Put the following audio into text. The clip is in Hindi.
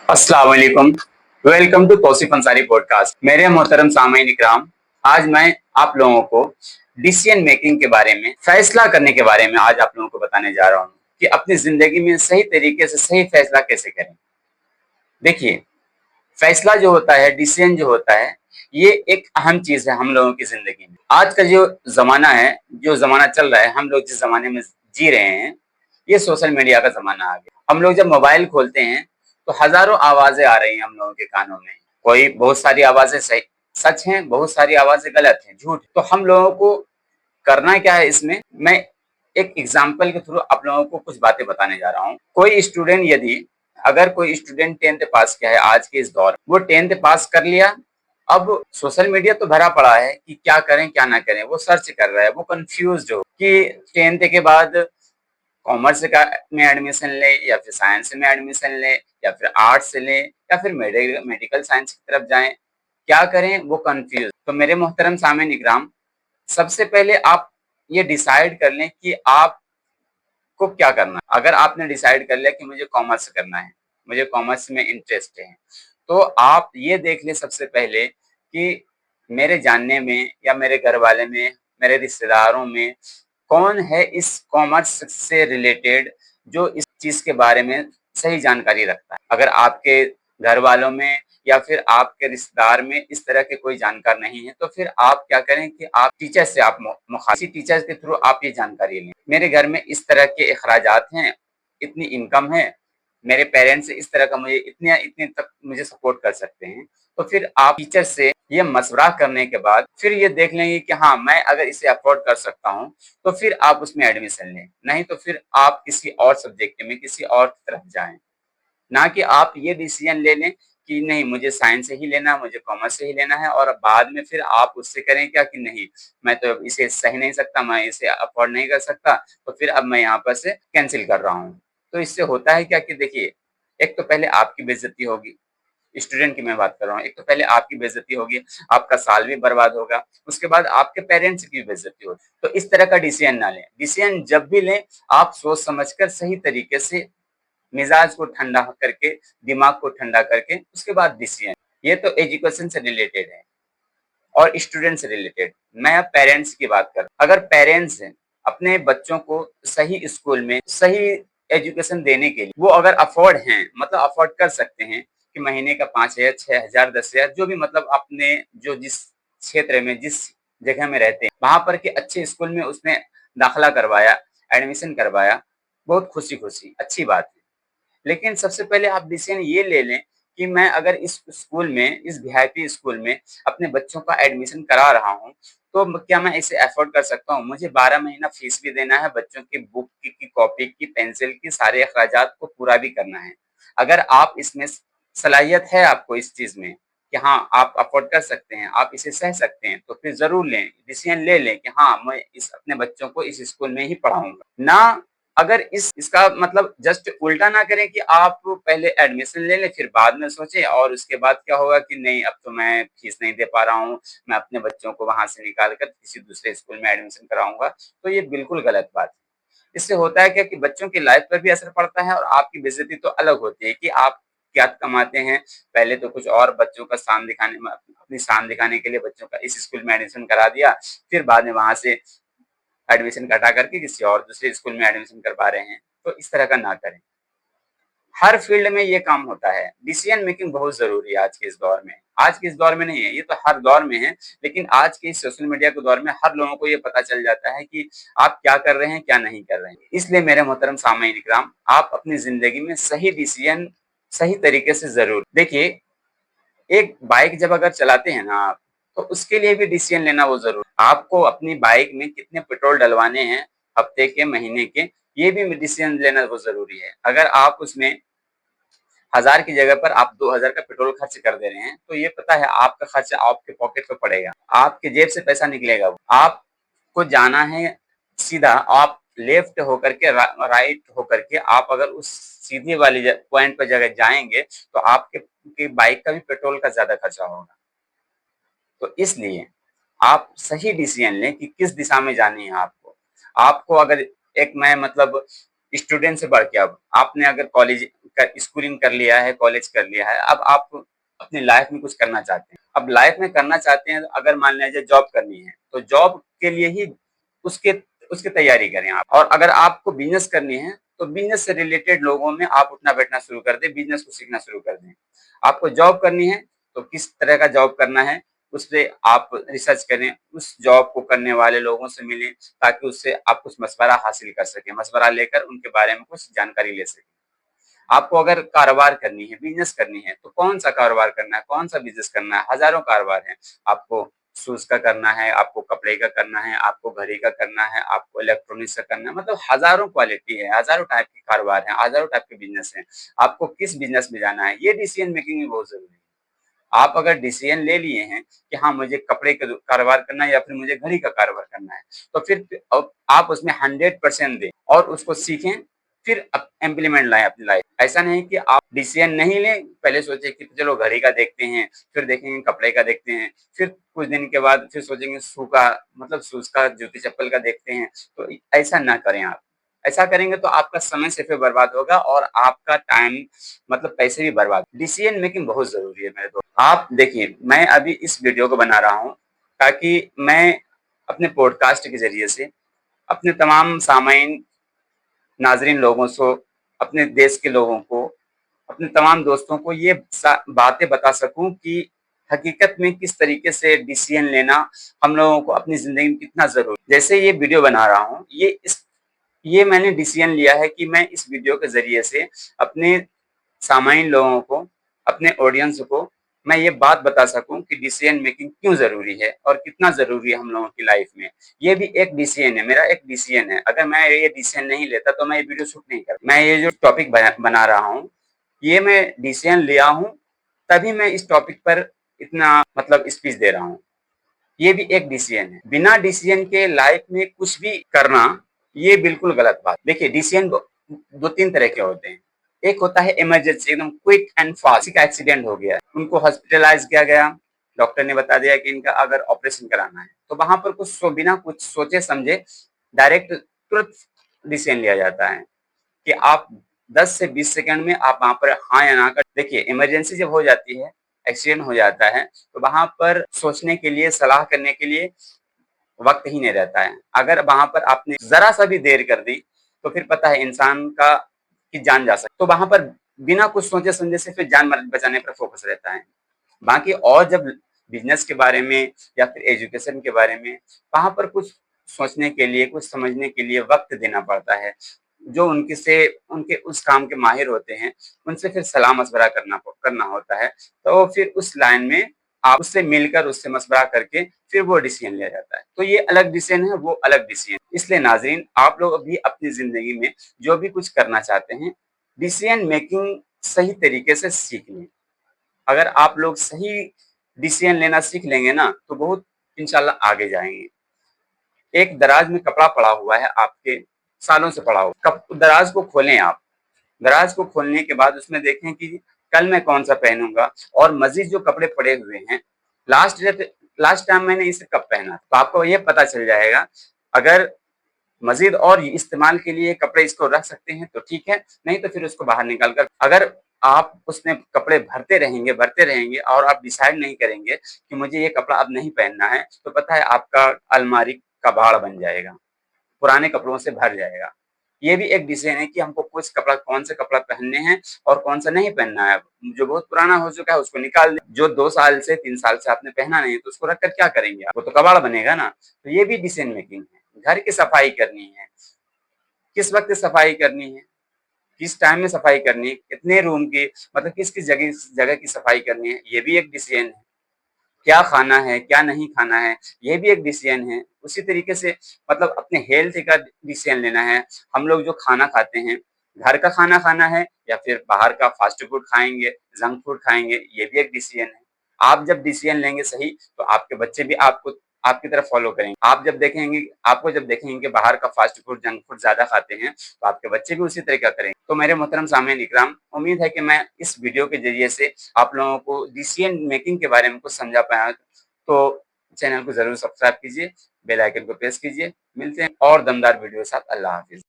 अस्सलाम वालेकुम। Welcome to Tauseef Ansari podcast. मेरे मोहतरम सामीन इकराम, आज मैं आप लोगों को डिसीजन मेकिंग के बारे में, फैसला करने के बारे में आज आप लोगों को बताने जा रहा हूँ कि अपनी जिंदगी में सही तरीके से सही फैसला कैसे करें। देखिए, फैसला जो होता है, डिसीजन जो होता है, ये एक अहम चीज है हम लोगों की जिंदगी में। आज का जो जमाना है, जो जमाना चल रहा है, हम लोग जिस जमाने में जी रहे हैं, ये सोशल मीडिया का जमाना आ गया। हम लोग जब मोबाइल खोलते हैं तो हजारों आवाजें आ रही हैं हम लोगों के कानों में। कोई बहुत सारी आवाजें सही सच हैं, बहुत सारी आवाजें गलत हैं, झूठ। तो हम लोगों को करना क्या है इसमें, मैं एक एग्जाम्पल के थ्रू आप लोगों को कुछ बातें बताने जा रहा हूँ। कोई स्टूडेंट यदि अगर कोई स्टूडेंट 10th पास किया है आज के इस दौर, वो 10th पास कर लिया। अब सोशल मीडिया तो भरा पड़ा है कि क्या करें क्या ना करें, वो सर्च कर रहा है, वो कंफ्यूज हो कि 10th के बाद कॉमर्स का में एडमिशन ले या फिर साइंस में एडमिशन ले या फिर आर्ट्स से ले या फिर मेडिकल साइंस की तरफ जाएं, क्या करें, वो कंफ्यूज। तो मेरे मोहतरम सामीन इकराम, सबसे पहले आप ये डिसाइड कर लें कि आपको क्या करना है। अगर आपने डिसाइड कर लिया कि मुझे कॉमर्स करना है, मुझे कॉमर्स में इंटरेस्ट है, तो आप ये देख लें सबसे पहले कि मेरे जानने में या मेरे घर वाले में, मेरे रिश्तेदारों में कौन है इस कॉमर्स से रिलेटेड जो इस चीज के बारे में सही जानकारी रखता है। अगर आपके घर वालों में या फिर आपके रिश्तेदार में इस तरह के कोई जानकार नहीं है, तो फिर आप क्या करें कि आप टीचर से आप किसी टीचर के थ्रू आप ये जानकारी लें। मेरे घर में इस तरह के अखराजात हैं, इतनी इनकम है, मेरे पेरेंट्स इस तरह का मुझे इतने इतने तक मुझे सपोर्ट कर सकते हैं। तो फिर आप टीचर से ये मशवरा करने के बाद फिर ये देख लेंगे कि हाँ, मैं अगर इसे अफोर्ड कर सकता हूँ, तो फिर आप उसमें एडमिशन लें। नहीं तो फिर आप किसी और सब्जेक्ट में किसी और तरफ जाएं। ना कि आप ये डिसीजन ले लें कि नहीं, मुझे साइंस से ही लेना, मुझे कॉमर्स से ही लेना है, और बाद में फिर आप उससे करें क्या कि नहीं, मैं तो इसे सही नहीं सकता, मैं इसे अफोर्ड नहीं कर सकता, तो फिर अब मैं यहाँ पर से कैंसिल कर रहा हूँ। तो इससे होता है क्या कि देखिए, एक तो पहले आपकी बेइज्जती होगी, स्टूडेंट की मैं बात कर रहा हूँ। एक तो पहले आपकी बेइज्जती होगी, आपका साल भी बर्बाद होगा, उसके बाद आपके पेरेंट्स की बेइज्जती होगी। तो इस तरह का डिसीजन ना लें। डिसीजन जब भी लें, आप सोच समझकर सही तरीके से मिजाज को ठंडा करके, दिमाग को ठंडा करके उसके बाद डिसीजन। ये तो एजुकेशन से रिलेटेड है और स्टूडेंट से रिलेटेड। मैं अब पेरेंट्स की बात कर, अगर पेरेंट्स अपने बच्चों को सही स्कूल में सही एजुकेशन देने के लिए वो अगर अफोर्ड हैं, मतलब अफोर्ड कर सकते हैं कि महीने का 5,000, 6,000, 10,000, जो भी, मतलब अपने जो जिस क्षेत्र में जिस जगह में रहते हैं वहां पर के अच्छे स्कूल में उसने दाखिला करवाया, एडमिशन करवाया, बहुत खुशी खुशी, अच्छी बात है। लेकिन सबसे पहले आप डिसीजन ये ले लें कि मैं अगर इस स्कूल में, इस वीआईपी स्कूल में अपने बच्चों का एडमिशन करा रहा हूँ, तो क्या मैं इसे अफोर्ड कर सकता हूँ। मुझे 12 महीना फीस भी देना है, बच्चों की बुक की कॉपी की, पेंसिल की, सारे अखराजात को पूरा भी करना है। अगर आप इसमें सलाहियत है आपको इस चीज में कि हाँ, आप अफोर्ड कर सकते हैं, आप इसे सह सकते हैं, तो फिर जरूर लें, डिसीजन ले लें कि हाँ, मैं इस अपने बच्चों को इस स्कूल में ही पढ़ाऊंगा। ना अगर इसका मतलब जस्ट उल्टा ना करें कि आप पहले एडमिशन ले लें फिर बाद में सोचें, और उसके बाद क्या होगा कि नहीं, अब तो मैं फीस नहीं दे पा रहा हूँ, मैं अपने बच्चों को वहां से निकाल कर किसी दूसरे स्कूल में एडमिशन कराऊंगा। तो ये बिल्कुल गलत बात है। इससे होता है क्या कि बच्चों की लाइफ पर भी असर पड़ता है, और आपकी बेइज्जती तो अलग होती है कि आप क्या कमाते हैं। पहले तो कुछ और बच्चों का शान दिखाने, अपनी शान दिखाने के लिए बच्चों का इस स्कूल में एडमिशन करा दिया, फिर बाद में वहां से एडमिशन घटा करके किसी और दूसरे स्कूल में एडमिशन करवा रहे हैं। तो इस तरह का ना करें। हर फील्ड में ये काम होता है। डिसीजन मेकिंग बहुत जरूरी है आज के इस दौर में। आज के इस दौर में नहीं है, ये तो हर दौर में है, लेकिन आज के इस सोशल मीडिया के दौर में हर लोगों को ये पता चल जाता है कि आप क्या कर रहे हैं, क्या नहीं कर रहे हैं। इसलिए मेरे मोहतरम सामीन इकराम, आप अपनी जिंदगी में सही डिसीजन सही तरीके से जरूर देखिए। एक बाइक जब अगर चलाते हैं ना आप, तो उसके लिए भी डिसीजन लेना वो जरूर। आपको अपनी बाइक में कितने पेट्रोल डलवाने हैं, हफ्ते के, महीने के, ये भी डिसीजन लेना वो जरूरी है। अगर आप उसमें 1,000 की जगह पर आप 2,000 का पेट्रोल खर्च कर दे रहे हैं, तो ये पता है आपका खर्च आपके पॉकेट पे पड़ेगा, आपके जेब से पैसा निकलेगा। आपको जाना है सीधा, आप लेफ्ट होकर के राइट होकर के आप अगर उस सीधी वाली पॉइंट पर जगह जाएंगे, तो आपके बाइक का भी पेट्रोल का ज्यादा खर्चा होगा। तो इसलिए आप सही डिसीजन लें कि किस दिशा में जानी है आपको। आपको अगर एक, मैं मतलब स्टूडेंट से बढ़ के, अब आपने अगर कॉलेज स्कूलिंग कर लिया है, कॉलेज कर लिया है, अब आप अपनी लाइफ में कुछ करना चाहते हैं। अब लाइफ में करना चाहते हैं, अगर मान लीजिए जॉब करनी है, तो जॉब के लिए ही उसके उसकी तैयारी करें आप। और अगर आपको बिजनेस करनी है, तो बिजनेस से रिलेटेड लोगों में आप उठना बैठना शुरू कर दें, बिजनेस को सीखना शुरू कर दें। आपको जॉब करनी है, तो किस तरह का जॉब करना है, उस पे आप रिसर्च करें, उस जॉब को करने वाले लोगों से मिलें, ताकि उससे आप कुछ मशवरा हासिल कर सकें, मशवरा लेकर उनके बारे में कुछ जानकारी ले सकें। आपको अगर कारोबार करनी है, बिजनेस करनी है, तो कौन सा कारोबार करना है, कौन सा बिजनेस करना है, हजारों कारोबार हैं। आपको शूज का करना है, आपको कपड़े का करना है, आपको घड़ी का करना है, आपको इलेक्ट्रॉनिक्स का करना है, मतलब हजारों क्वालिटी है, हजारों टाइप के कारोबार हैं, हजारों टाइप के बिजनेस हैं। आपको किस बिजनेस में जाना है, ये डिसीजन मेकिंग में बहुत जरूरी है। आप अगर डिसीजन ले लिए हैं कि हाँ मुझे कपड़े का कारोबार करना है या फिर मुझे घड़ी का कारोबार करना है, तो फिर अब आप उसमें 100% दें और उसको सीखें, फिर इम्प्लीमेंट लाएं अपनी लाइफ। ऐसा नहीं कि आप डिसीजन नहीं लें, पहले सोचे कि चलो घड़ी का देखते हैं, फिर देखेंगे कपड़े का देखते हैं, फिर कुछ दिन के बाद फिर सोचेंगे शू का, मतलब शूज का, जूती चप्पल का देखते हैं। तो ऐसा ना करें आप। ऐसा करेंगे तो आपका समय सिर्फ बर्बाद होगा और आपका टाइम, मतलब पैसे भी बर्बाद। डिसीजन मेकिंग बहुत जरूरी है मेरे दोस्त। आप देखिए, मैं अभी इस वीडियो को बना रहा हूँ ताकि मैं अपने पॉडकास्ट के जरिए से अपने तमाम सामाइन, नाजरीन लोगों को, अपने देश के लोगों को, अपने तमाम दोस्तों को ये बातें बता सकूं कि हकीकत में किस तरीके से डिसीजन लेना हम लोगों को अपनी जिंदगी में कितना जरूरी। जैसे ये वीडियो बना रहा हूँ, ये मैंने डिसीजन लिया है कि मैं इस वीडियो के जरिए से अपने सामान्य लोगों को, अपने ऑडियंस को मैं ये बात बता सकूं कि डिसीजन मेकिंग क्यों जरूरी है और कितना जरूरी है हम लोगों की लाइफ में। ये भी एक डिसीजन है, मेरा एक डिसीजन है। अगर मैं ये डिसीजन नहीं लेता तो मैं ये वीडियो शूट नहीं करता। मैं ये जो टॉपिक बना रहा हूँ, ये मैं डिसीजन लिया हूँ, तभी मैं इस टॉपिक पर इतना मतलब स्पीच दे रहा हूँ। ये भी एक डिसीजन है। बिना डिसीजन के लाइफ में कुछ भी करना, ये बिल्कुल गलत बात। देखिए, डिसीजन दो तीन तरह के होते हैं। एक होता है इमरजेंसी, एकदम क्विक एंड फास्ट। किसी का एक्सीडेंट हो गया, उनको हॉस्पिटलाइज किया गया, डॉक्टर ने बता दिया कि इनका अगर ऑपरेशन कराना है, तो वहां पर बिना कुछ सोचे समझे डायरेक्ट तुरंत डिसीजन लिया जाता है कि आप 10 से 20 सेकंड में आप वहां पर हाँ या ना कर। देखिए, इमरजेंसी जब हो जाती है, एक्सीडेंट हो जाता है, तो वहां पर सोचने के लिए, सलाह करने के लिए वक्त ही नहीं रहता है। अगर वहां पर आपने जरा सा भी देर कर दी, तो फिर पता है इंसान की जान जा सकती। तो वहां पर बिना कुछ सोचे समझे से फिर जान बचाने पर फोकस रहता है। बाकी और जब बिजनेस के बारे में या फिर एजुकेशन के बारे में, वहां पर कुछ सोचने के लिए, कुछ समझने के लिए वक्त देना पड़ता है। जो उनके उस काम के माहिर होते हैं, उनसे फिर सलाह मशवरा करना होता है। तो फिर उस लाइन में आप उससे मिलकर, उससे मशवरा करके फिर वो डिसीजन लिया जाता है। तो ये अलग डिसीजन है, वो अलग डिसीजन। इसलिए नाजरीन, आप लोग अभी अपनी जिंदगी में जो भी कुछ करना चाहते हैं, डिसीजन मेकिंग सही तरीके से सीख लें। अगर आप लोग सही डिसीजन लेना सीख लेंगे ना, तो बहुत इंशाल्लाह आगे जाएंगे। एक दराज में कपड़ा पड़ा हुआ है आपके, सालों से पड़ा हुआ, दराज को खोलें आप। दराज को खोलने के बाद उसमें देखें कि कल मैं कौन सा पहनूंगा, और मजीद जो कपड़े पड़े हुए हैं, लास्ट टाइम मैंने इसे कब पहना, तो आपको ये पता चल जाएगा। अगर मजीद और इस्तेमाल के लिए कपड़े इसको रख सकते हैं तो ठीक है, नहीं तो फिर उसको बाहर निकाल कर, अगर आप उसमें कपड़े भरते रहेंगे और आप डिसाइड नहीं करेंगे कि मुझे ये कपड़ा अब नहीं पहनना है, तो पता है आपका अलमारी कबाड़ बन जाएगा, पुराने कपड़ों से भर जाएगा। ये भी एक डिसीजन है कि हमको कौन से कपड़ा पहनने हैं और कौन सा नहीं पहनना है। जो बहुत पुराना हो चुका है उसको निकाल दें। जो 2 साल से 3 साल से आपने पहना नहीं, तो उसको रखकर क्या करेंगे आप? वो तो कबाड़ बनेगा ना। तो ये भी डिसीजन मेकिंग है। घर की सफाई करनी है, किस वक्त सफाई करनी है, किस टाइम में सफाई करनी है, कितने रूम की, मतलब किस किस जगह की सफाई करनी है, ये भी एक डिसीजन है। क्या खाना है, क्या नहीं खाना है, ये भी एक डिसीजन है। उसी तरीके से मतलब अपने हेल्थ का डिसीजन लेना है। हम लोग जो खाना खाते हैं, घर का खाना खाना है या फिर बाहर का फास्ट फूड खाएंगे, जंक फूड खाएंगे, ये भी एक डिसीजन है। आप जब डिसीजन लेंगे सही, तो आपके बच्चे भी आपको आपकी तरफ फॉलो करेंगे। आपको जब देखेंगे कि बाहर का फास्ट फूड, जंक फूड ज्यादा खाते हैं, तो आपके बच्चे भी उसी तरीका करेंगे। तो मेरे मोहतरम सामईन इकराम, उम्मीद है कि मैं इस वीडियो के जरिए से आप लोगों को डिसीजन मेकिंग के बारे में कुछ समझा पाया। तो चैनल को जरूर सब्सक्राइब कीजिए, बेल आइकन को प्रेस कीजिए। मिलते हैं और दमदार वीडियो के साथ। अल्लाह हाफिज।